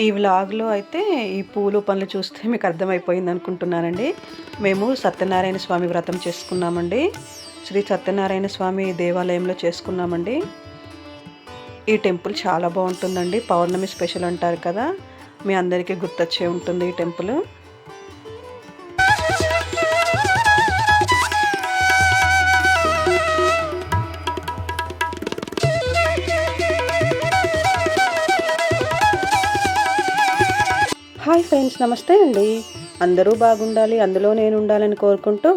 ఈ వ్లాగ్‌లో అయితే ఈ పూలు, పండ్లు చూస్తే మీకు అర్థమైపోయింది అనుకుంటున్నానండి. మేము సత్యనారాయణ స్వామి వ్రతం చేసుకున్నామండి. శ్రీ సత్యనారాయణ స్వామి దేవాలయంలో చేసుకున్నామండి. ఈ టెంపుల్ చాలా బావుంటుందండి. పౌర్ణమి స్పెషల్ అంటారు కదా! మీ అందరికీ గుర్తొచ్చే ఉంటుంది ఈ టెంపులు. హాయ్ ఫ్రెండ్స్, నమస్తే అండి. అందరూ బాగుండాలి, అందులో నేను ఉండాలని కోరుకుంటూ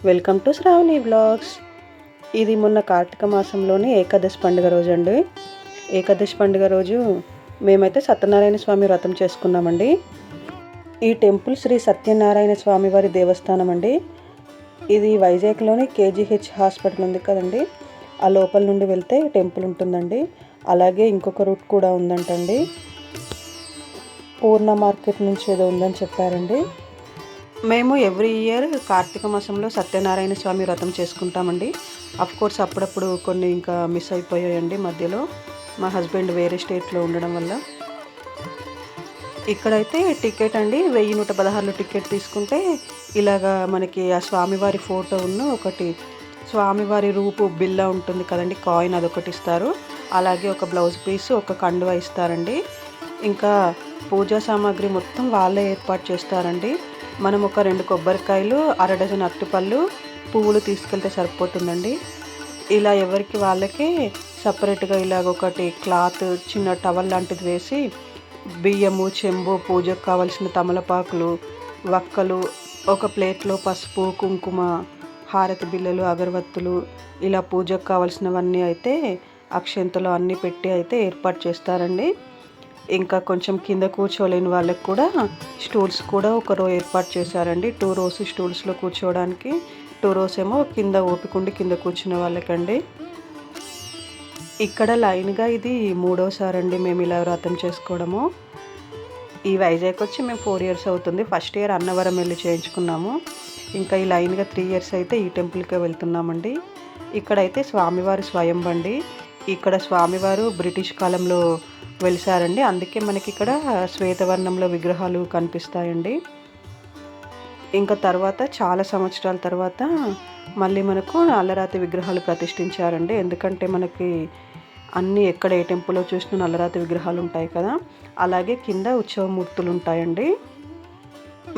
వెల్కమ్ టు శ్రావణి వ్లాగ్స్. ఇది మొన్న కార్తీక మాసంలోని ఏకాదశి పండుగ రోజు అండి. ఏకాదశి పండుగ రోజు మేమైతే సత్యనారాయణ స్వామి వ్రతం చేసుకున్నామండి. ఈ టెంపుల్ శ్రీ సత్యనారాయణ స్వామి వారి దేవస్థానం అండి. ఇది వైజాగ్లోని కేజీహెచ్ హాస్పిటల్ ఉంది కదండి, ఆ లోపల నుండి వెళ్తే టెంపుల్ ఉంటుందండి. అలాగే ఇంకొక రూట్ కూడా ఉందంటండి. పూర్ణ మార్కెట్ నుంచి ఏదో ఉందని చెప్పారండి. మేము ఎవ్రీ ఇయర్ కార్తీక మాసంలో సత్యనారాయణ స్వామి వ్రతం చేసుకుంటామండి. కోర్స్ అప్పుడప్పుడు కొన్ని ఇంకా మిస్ అయిపోయాయండి మధ్యలో, మా హస్బెండ్ వేరే స్టేట్లో ఉండడం వల్ల. ఇక్కడైతే టికెట్ అండి 1116 టికెట్ తీసుకుంటే ఇలాగా మనకి ఆ స్వామివారి ఫోటో ఉన్న ఒకటి స్వామివారి రూపు బిల్ల ఉంటుంది కదండి, కాయిన్ అదొకటి ఇస్తారు. అలాగే ఒక బ్లౌజ్ పీస్, ఒక కండువా ఇస్తారండి. ఇంకా పూజా సామాగ్రి మొత్తం వాళ్ళే ఏర్పాటు చేస్తారండి. మనం ఒక 2 కొబ్బరికాయలు, అర డజన్ అరటిపళ్ళు, పువ్వులు తీసుకెళ్తే సరిపోతుందండి. ఇలా ఎవరికి వాళ్ళకే సపరేట్గా ఇలాగ ఒకటి క్లాత్, చిన్న టవల్ లాంటిది వేసి బియ్యము, చెంబు, పూజకు కావలసిన తమలపాకులు, వక్కలు, ఒక ప్లేట్లో పసుపు, కుంకుమ, హారతి బిళ్ళలు, అగరవత్తులు, ఇలా పూజకు కావలసినవన్నీ అయితే అక్షంతలు అన్నీ పెట్టి అయితే ఏర్పాటు చేస్తారండి. ఇంకా కొంచెం కింద కూర్చోలేని వాళ్ళకి కూడా స్టూల్స్ కూడా ఒక రో ఏర్పాటు చేశారండి. 2 రోస్ స్టూల్స్లో కూర్చోవడానికి, 2 రోస్ ఏమో కింద ఓపికండి కింద కూర్చునే వాళ్ళకండి. ఇక్కడ లైన్గా ఇది 3వసారి అండి మేము ఇలా వ్రతం చేసుకోవడము. ఈ వైజాగ్ వచ్చి మేము 4 ఇయర్స్ అవుతుంది. ఫస్ట్ ఇయర్ అన్నవరం వెళ్ళి చేయించుకున్నాము. ఇంకా ఈ లైన్గా 3 ఇయర్స్ అయితే ఈ టెంపుల్కే వెళ్తున్నామండి. ఇక్కడైతే స్వామివారి స్వయంబండి. ఇక్కడ స్వామివారు బ్రిటిష్ కాలంలో వెలిసారండి. అందుకే మనకి ఇక్కడ శ్వేతవర్ణంలో విగ్రహాలు కనిపిస్తాయండి. ఇంకా తర్వాత చాలా సంవత్సరాల తర్వాత మళ్ళీ మనకు నల్లరాతి విగ్రహాలు ప్రతిష్ఠించారండి. ఎందుకంటే మనకి అన్నీ ఎక్కడ ఏ టెంపుల్లో చూసిన నల్లరాతి విగ్రహాలు ఉంటాయి కదా, అలాగే కింద ఉత్సవమూర్తులు ఉంటాయండి.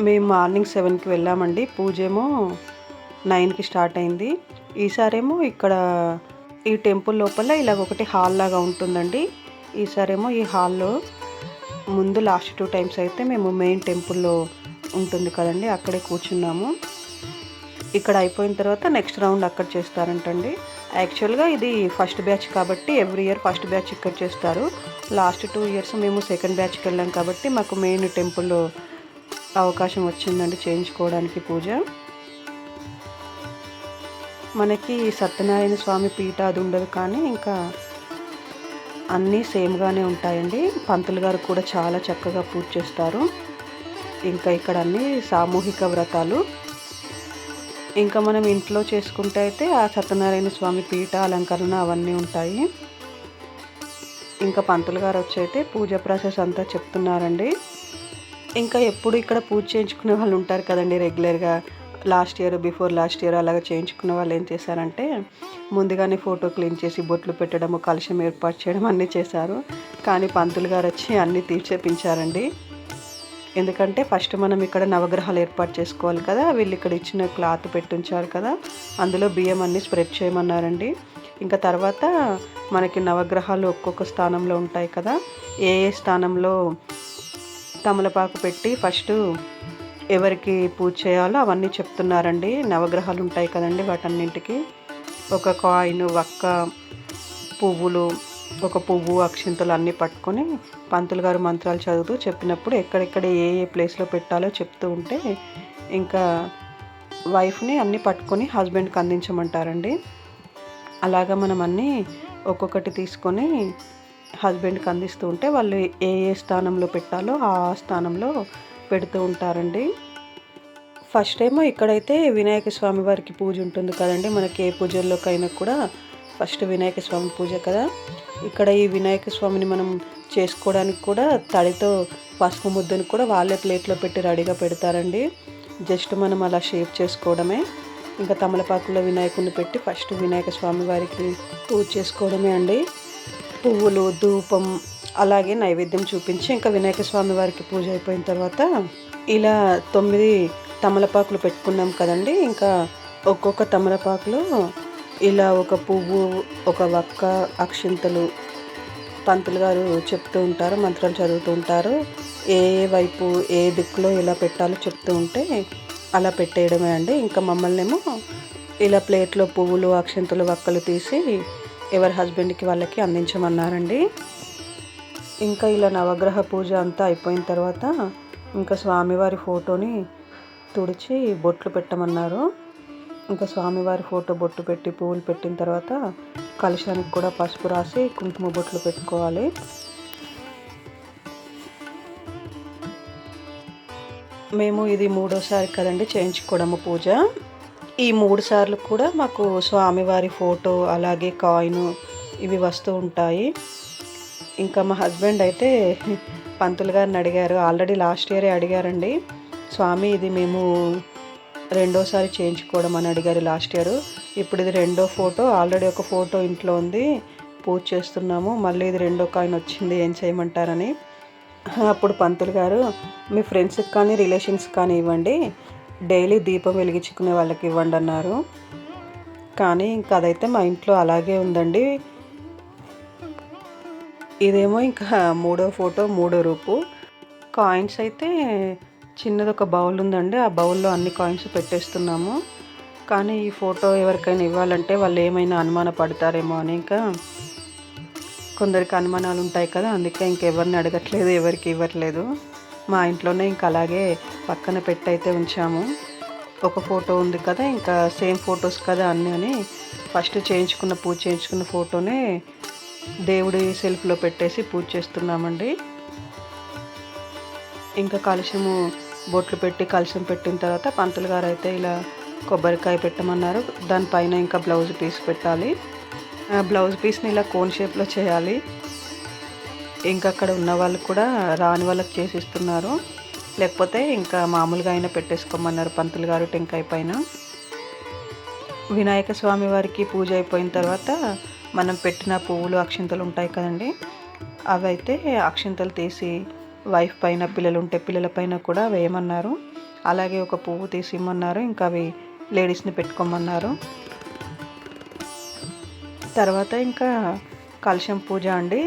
మేము మార్నింగ్ 7కి వెళ్ళామండి. పూజ ఏమో 9కి స్టార్ట్ అయింది. ఈసారేమో ఇక్కడ ఈ టెంపుల్ లోపల ఇలాగ ఒకటి హాల్ లాగా ఉంటుందండి. ఈసారేమో ఈ హాల్లో ముందు లాస్ట్ 2 టైమ్స్ అయితే మేము మెయిన్ టెంపుల్లో ఉంటుంది కదండి, అక్కడే కూర్చున్నాము. ఇక్కడ అయిపోయిన తర్వాత నెక్స్ట్ రౌండ్ అక్కడ చేస్తారంటండి. యాక్చువల్గా ఇది ఫస్ట్ బ్యాచ్ కాబట్టి ఎవ్రీ ఇయర్ ఫస్ట్ బ్యాచ్ ఇక్కడ చేస్తారు. లాస్ట్ 2 ఇయర్స్ మేము సెకండ్ బ్యాచ్కి వెళ్ళాం కాబట్టి మాకు మెయిన్ టెంపుల్లో అవకాశం వచ్చిందండి చేయించుకోవడానికి పూజ. మనకి సత్యనారాయణ స్వామి పీఠ అది ఉండదు, కానీ ఇంకా అన్నీ సేమ్గానే ఉంటాయండి. పంతులు గారు కూడా చాలా చక్కగా పూజ చేస్తారు. ఇంకా ఇక్కడ అన్నీ సామూహిక వ్రతాలు. ఇంకా మనం ఇంట్లో చేసుకుంటే అయితే ఆ సత్యనారాయణ స్వామి పీఠ అలంకరణ అవన్నీ ఉంటాయి. ఇంకా పంతులు గారు వచ్చి అయితే పూజ ప్రాసెస్ అంతా చెప్తున్నారండి. ఇంకా ఎప్పుడు ఇక్కడ పూజ చేయించుకునే వాళ్ళు ఉంటారు కదండి రెగ్యులర్గా, last year, before last year అలాగ చేయించుకున్న వాళ్ళు ఏం చేశారంటే ముందుగానే ఫోటో క్లీన్ చేసి బొట్లు పెట్టడము, కలశం ఏర్పాటు చేయడం అన్నీ చేశారు. కానీ పంతులు గారు వచ్చి అన్నీ తీర్చేపించారండి. ఎందుకంటే ఫస్ట్ మనం ఇక్కడ నవగ్రహాలు ఏర్పాటు చేసుకోవాలి కదా, వీళ్ళు ఇక్కడ ఇచ్చిన క్లాత్ పెట్టుంచారు కదా, అందులో బియ్యం అన్నీ స్ప్రెడ్ చేయమన్నారండి. ఇంకా తర్వాత మనకి నవగ్రహాలు ఒక్కొక్క స్థానంలో ఉంటాయి కదా, ఏ ఏ స్థానంలో తమలపాకు పెట్టి ఫస్ట్ ఎవరికి పూజ చేయాలో అవన్నీ చెప్తున్నారండి. నవగ్రహాలు ఉంటాయి కదండి, వాటన్నింటికి ఒక కాయిన్, వక్క, పువ్వులు, ఒక పువ్వు, అక్షింతలు అన్నీ పట్టుకొని పంతులు గారు మంత్రాలు చదువుతూ చెప్పినప్పుడు ఎక్కడెక్కడ ఏ ఏ ప్లేస్లో పెట్టాలో చెప్తూ ఉంటే ఇంకా వైఫ్ని అన్నీ పట్టుకొని హస్బెండ్కి అందించమంటారండి. అలాగా మనం అన్నీ ఒక్కొక్కటి తీసుకొని హస్బెండ్కి అందిస్తూ ఉంటే వాళ్ళు ఏ ఏ స్థానంలో పెట్టాలో ఆ స్థానంలో పెడుతూ ఉంటారండి. ఫస్ట్ ఏమో ఇక్కడైతే వినాయక స్వామి వారికి పూజ ఉంటుంది కదండి, మనకి ఏ పూజల్లోకైనా కూడా ఫస్ట్ వినాయక స్వామి పూజ కదా. ఇక్కడ ఈ వినాయక స్వామిని మనం చేసుకోవడానికి కూడా తడితో పసుపు ముద్దను కూడా వాళ్ళే ప్లేట్లో పెట్టి రెడీగా పెడతారండి. జస్ట్ మనం అలా షేప్ చేసుకోవడమే. ఇంకా తమలపాకులో వినాయకుడిని పెట్టి ఫస్ట్ వినాయక స్వామి వారికి పూజ చేసుకోవడమే అండి. పువ్వులు, ధూపం, అలాగే నైవేద్యం చూపించి ఇంకా వినాయక స్వామి వారికి పూజ అయిపోయిన తర్వాత ఇలా 9 తమలపాకులు పెట్టుకున్నాం కదండి. ఇంకా ఒక్కొక్క తమలపాకులో ఇలా ఒక పువ్వు, ఒక వక్క, అక్షింతలు పంతులు గారు చెప్తూ ఉంటారు, మంత్రాలు చదువుతూ ఉంటారు. ఏ వైపు ఏ దిక్కులో ఎలా పెట్టాలో చెప్తూ ఉంటే అలా పెట్టేయడమే అండి. ఇంకా మమ్మల్నేమో ఇలా ప్లేట్లో పువ్వులు, అక్షింతలు, వక్కలు తీసి ఎవరి హస్బెండ్కి వాళ్ళకి అందించమన్నారండి. ఇంకా ఇలా నవగ్రహ పూజ అంతా అయిపోయిన తర్వాత ఇంకా స్వామివారి ఫోటోని తుడిచి బొట్లు పెట్టమన్నారు. ఇంకా స్వామివారి ఫోటో బొట్టు పెట్టి పువ్వులు పెట్టిన తర్వాత కలశానికి కూడా పసుపు రాసి కుంకుమ బొట్లు పెట్టుకోవాలి. మేము ఇది 3వసారి కదండి చేయించుకోవడము పూజ. ఈ 3 సార్లు కూడా మాకు స్వామివారి ఫోటో అలాగే కాయిను ఇవి వస్తూ ఉంటాయి. ఇంకా మా హస్బెండ్ అయితే పంతులు గారిని అడిగారు. ఆల్రెడీ లాస్ట్ ఇయరే అడిగారండి. స్వామి ఇది మేము 2వసారి చేయించుకోవడం అని అడిగారు లాస్ట్ ఇయర్. ఇప్పుడు ఇది 2వ ఫోటో. ఆల్రెడీ ఒక ఫోటో ఇంట్లో ఉంది, పూజ చేస్తున్నాము. మళ్ళీ ఇది 2వ కాయిన్ వచ్చింది, ఏం చేయమంటారని. అప్పుడు పంతులు గారు మీ ఫ్రెండ్స్కి కానీ రిలేషన్స్ కానీ ఇవ్వండి, డైలీ దీపం వెలిగించుకునే వాళ్ళకి ఇవ్వండి అన్నారు. కానీ ఇంకా అదైతే మా ఇంట్లో అలాగే ఉందండి. ఇదేమో ఇంకా 3వ ఫోటో, 3వ రూపు. కాయిన్స్ అయితే చిన్నది ఒక బౌల్ ఉందండి. ఆ బౌల్లో అన్ని కాయిన్స్ పెట్టేస్తున్నాము. కానీ ఈ ఫోటో ఎవరికైనా ఇవ్వాలంటే వాళ్ళు ఏమైనా అనుమాన పడతారేమో అని ఇంకా కొందరికి అనుమానాలు ఉంటాయి కదా, అందుకే ఇంకెవరిని అడగట్లేదు, ఎవరికి ఇవ్వట్లేదు. మా ఇంట్లోనే ఇంకా అలాగే పక్కన పెట్టి అయితే ఉంచాము. ఒక ఫోటో ఉంది కదా, ఇంకా సేమ్ ఫొటోస్ కదా అన్నీ అని ఫస్ట్ పూజ చేయించుకున్న ఫోటోనే దేవుడి సెల్ఫ్లో పెట్టేసి పూజ చేస్తున్నామండి. ఇంకా కలశము బొట్లు పెట్టి కలశం పెట్టిన తర్వాత పంతులు గారు అయితే ఇలా కొబ్బరికాయ పెట్టమన్నారు. దానిపైన ఇంకా బ్లౌజ్ పీస్ పెట్టాలి. బ్లౌజ్ పీస్ని ఇలా కోన్ షేప్లో చేయాలి. ఇంకా అక్కడ ఉన్న వాళ్ళు కూడా రాని వాళ్ళకి చేసిస్తున్నారు. లేకపోతే ఇంకా మామూలుగా అయినా పెట్టేసుకోమన్నారు పంతులు గారు టెంకాయ పైన. వినాయక స్వామి వారికి పూజ అయిపోయిన తర్వాత మనం పెట్టిన పువ్వులు, అక్షింతలు ఉంటాయి కదండి, అవైతే అక్షింతలు తీసి వైఫ్ పైన, పిల్లలు ఉంటే పిల్లల పైన కూడా వేయమన్నారు. అలాగే ఒక పువ్వు తీసి ఇమ్మన్నారు. ఇంకా అవి లేడీస్ని పెట్టుకోమన్నారు. తర్వాత ఇంకా కలశం పూజ అండి.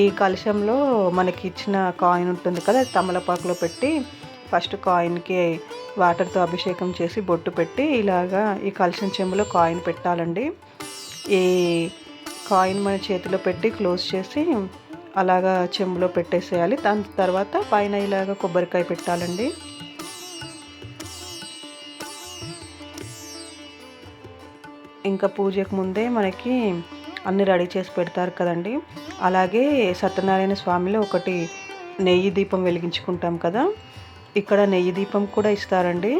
ఈ కలశంలో మనకి ఇచ్చిన కాయిన్ ఉంటుంది కదా, తమలపాకులో పెట్టి ఫస్ట్ కాయిన్కి వాటర్తో అభిషేకం చేసి బొట్టు పెట్టి ఇలాగా ఈ కలశం చెంబులో కాయిన్ పెట్టాలండి. ఈ కాయిన్ మన చేతిలో పెట్టి క్లోజ్ చేసి అలాగా చెంబులో పెట్టేసేయాలి. దాని తర్వాత పైన ఇలాగ కొబ్బరికాయ పెట్టాలండి. ఇంకా పూజకు ముందే మనకి అన్ని రెడీ చేసి పెడతారు కదండి. అలాగే సత్యనారాయణ స్వామిలో ఒకటి నెయ్యి దీపం వెలిగించుకుంటాం కదా, ఇక్కడ నెయ్యి దీపం కూడా ఇస్తారండి.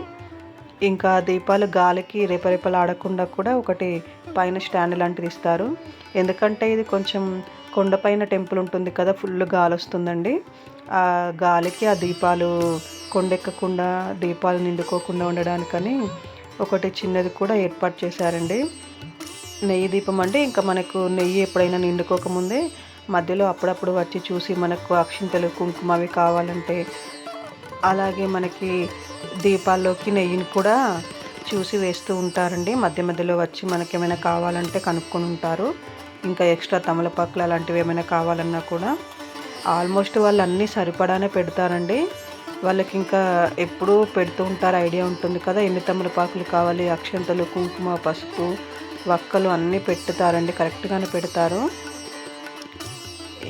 ఇంకా దీపాలు గాలికి రెపరెపలాడకుండా కూడా ఒకటి పైన స్టాండ్ లాంటిది ఇస్తారు. ఎందుకంటే ఇది కొంచెం కొండపైన టెంపుల్ ఉంటుంది కదా, ఫుల్ గాలి వస్తుందండి. ఆ గాలికి ఆ దీపాలు కొండెక్కకుండా, దీపాలు నిండుకోకుండా ఉండడానికని ఒకటి చిన్నది కూడా ఏర్పాటు చేశారండి. నెయ్యి దీపం అంటే ఇంకా మనకు నెయ్యి ఎప్పుడైనా నిండుకోకముందే మధ్యలో అప్పుడప్పుడు వచ్చి చూసి మనకు అక్షింతలు, కుంకుమ అవి కావాలంటే, అలాగే మనకి దీపాల్లోకి నెయ్యిని కూడా చూసి వేస్తూ ఉంటారండి. మధ్య మధ్యలో వచ్చి మనకి ఏమైనా కావాలంటే కనుక్కొని ఉంటారు. ఇంకా ఎక్స్ట్రా తమలపాకులు అలాంటివి ఏమైనా కావాలన్నా కూడా ఆల్మోస్ట్ వాళ్ళు అన్నీ సరిపడానే పెడతారండి. వాళ్ళకి ఇంకా ఎప్పుడూ పెడుతూ ఉంటారు, ఐడియా ఉంటుంది కదా ఎన్ని తమలపాకులు కావాలి, అక్షంతలు, కుంకుమ, పసుపు, వక్కలు అన్నీ పెట్టుతారండి, కరెక్ట్గానే పెడతారు.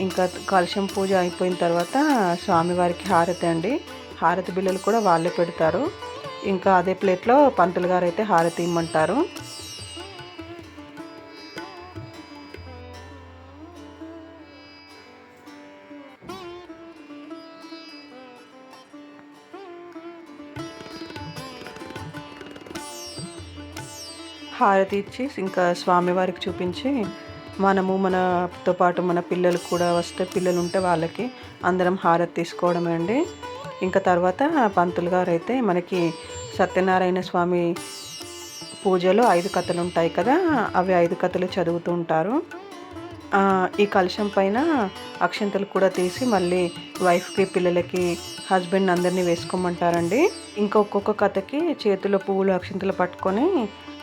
ఇంకా కలశం పూజ అయిపోయిన తర్వాత స్వామివారికి హారతి అండి. హారతి బిళ్ళలు కూడా వాళ్ళే పెడతారు. ఇంకా అదే ప్లేట్లో పంతులు గారు అయితే హారతి ఇమ్మంటారు. హారతి ఇచ్చి ఇంకా స్వామివారికి చూపించి మనము మనతో పాటు మన పిల్లలు కూడా వస్తే, పిల్లలు ఉంటే వాళ్ళకి అందరం హారతి తీసుకోవడమే అండి. ఇంకా తర్వాత పంతులు గారు అయితే మనకి సత్యనారాయణ స్వామి పూజలో 5 కథలు ఉంటాయి కదా, అవి 5 కథలు చదువుతూ ఉంటారు. ఈ కలశం పైన అక్షంతలు కూడా తీసి మళ్ళీ వైఫ్కి, పిల్లలకి, హస్బెండ్ అందరినీ వేసుకోమంటారండి. ఇంకా ఒక్కొక్క కథకి చేతిలో పువ్వులు, అక్షంతలు పట్టుకొని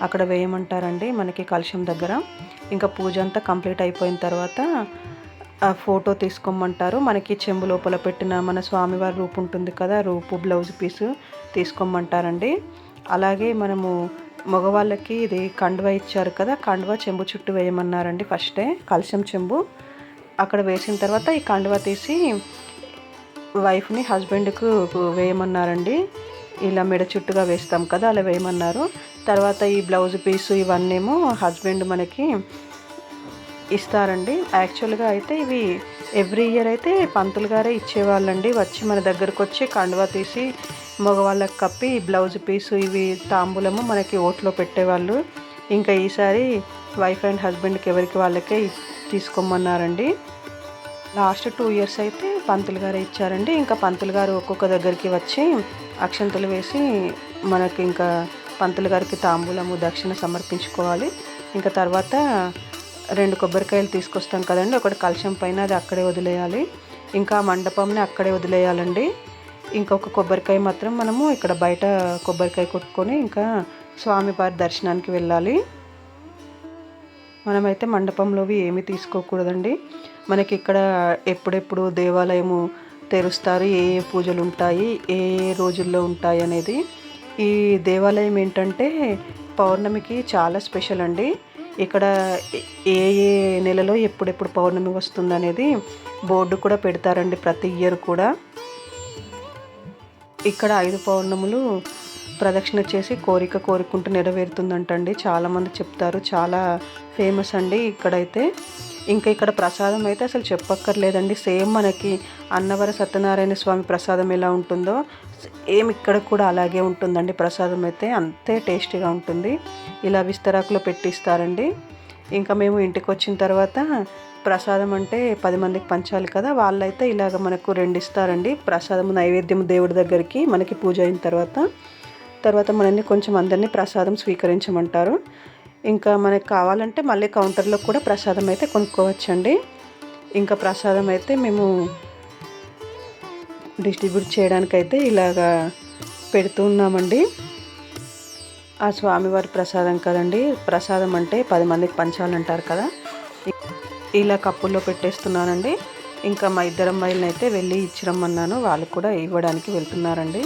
అక్కడ వేయమంటారండి మనకి కలశం దగ్గర. ఇంకా పూజ అంతా కంప్లీట్ అయిపోయిన తర్వాత ఫోటో తీసుకోమంటారు. మనకి చెంబు లోపల పెట్టిన మన స్వామివారి రూపు ఉంటుంది కదా, రూపు, బ్లౌజ్ పీసు తీసుకోమంటారండి. అలాగే మనము మగవాళ్ళకి ఇది కండువా ఇచ్చారు కదా, కండువా చెంబు చుట్టూ వేయమన్నారండి. ఫస్టే కలశం చెంబు అక్కడ వేసిన తర్వాత ఈ కండువా తీసి వైఫ్ని హస్బెండ్కు వేయమన్నారండి. ఇలా మెడ చుట్టుగా వేస్తాం కదా, అలా వేయమన్నారు. తర్వాత ఈ బ్లౌజ్ పీసు ఇవన్నేమో హస్బెండ్ మనకి ఇస్తారండి. యాక్చువల్గా అయితే ఇవి ఎవ్రీ ఇయర్ అయితే పంతులు గారే ఇచ్చేవాళ్ళండి. వచ్చి మన దగ్గరకు వచ్చి కండువా తీసి మగవాళ్ళకి కప్పి బ్లౌజ్ పీసు ఇవి తాంబూలము మనకి ఓట్లో పెట్టేవాళ్ళు. ఇంకా ఈసారి వైఫ్ అండ్ హస్బెండ్కి ఎవరికి వాళ్ళకే తీసుకోమన్నారండి. లాస్ట్ 2 ఇయర్స్ అయితే పంతులు గారే ఇచ్చారండి. ఇంకా పంతులు గారు ఒక్కొక్క దగ్గరికి వచ్చి అక్షంతలు వేసి మనకి ఇంకా పంతులు గారికి తాంబూలము, దక్షిణ సమర్పించుకోవాలి. ఇంకా తర్వాత 2 కొబ్బరికాయలు తీసుకొస్తాం కదండి, ఒకటి కలశం పైన, అది అక్కడే వదిలేయాలి. ఇంకా మండపంని అక్కడే వదిలేయాలండి. ఇంకొక కొబ్బరికాయ మాత్రం మనము ఇక్కడ బయట కొబ్బరికాయ కొట్టుకొని ఇంకా స్వామివారి దర్శనానికి వెళ్ళాలి. మనమైతే మండపంలోవి ఏమీ తీసుకోకూడదండి. మనకి ఇక్కడ ఎప్పుడెప్పుడు దేవాలయము తెరుస్తారు, ఏ ఏ పూజలు ఉంటాయి, ఏ ఏ రోజుల్లో ఉంటాయి అనేది. ఈ దేవాలయం ఏంటంటే పౌర్ణమికి చాలా స్పెషల్ అండి. ఇక్కడ ఏ ఏ నెలలో ఎప్పుడెప్పుడు పౌర్ణమి వస్తుంది అనేది బోర్డు కూడా పెడతారండి ప్రతి ఇయర్ కూడా. ఇక్కడ 5 పౌర్ణములు ప్రదక్షిణ చేసి కోరిక కోరుకుంటూ నెరవేరుతుందంటండి, చాలామంది చెప్తారు. చాలా ఫేమస్ అండి ఇక్కడైతే. ఇంకా ఇక్కడ ప్రసాదం అయితే అసలు చెప్పక్కర్లేదండి. సేమ్ మనకి అన్నవర సత్యనారాయణ స్వామి ప్రసాదం ఎలా ఉంటుందో సేమ్ ఇక్కడ కూడా అలాగే ఉంటుందండి. ప్రసాదం అయితే అంతే టేస్టీగా ఉంటుంది. ఇలా విస్తరాకులో పెట్టిస్తారండి. ఇంకా మేము ఇంటికి వచ్చిన తర్వాత ప్రసాదం అంటే 10 మందికి పంచాలి కదా, వాళ్ళైతే ఇలాగ మనకు 2 ఇస్తారండి ప్రసాదం, నైవేద్యం దేవుడి దగ్గరికి. మనకి పూజ అయిన తర్వాత మనల్ని కొంచెం అందరినీ ప్రసాదం స్వీకరించమంటారు. ఇంకా మనకు కావాలంటే మళ్ళీ కౌంటర్లో కూడా ప్రసాదం అయితే కొనుక్కోవచ్చండి. ఇంకా ప్రసాదం అయితే మేము డిస్ట్రిబ్యూట్ చేయడానికైతే ఇలాగా పెడుతూ ఉన్నామండి. ఆ స్వామివారి ప్రసాదం కదండి, ప్రసాదం అంటే 10 మందికి పంచాలంటారు కదా, ఇలా కప్పుల్లో పెట్టేస్తున్నానండి. ఇంకా మా ఇద్దరు అమ్మాయిలను అయితే వెళ్ళి ఇచ్చిరమ్మన్నాను, వాళ్ళు కూడా ఇవ్వడానికి వెళ్తున్నారండి.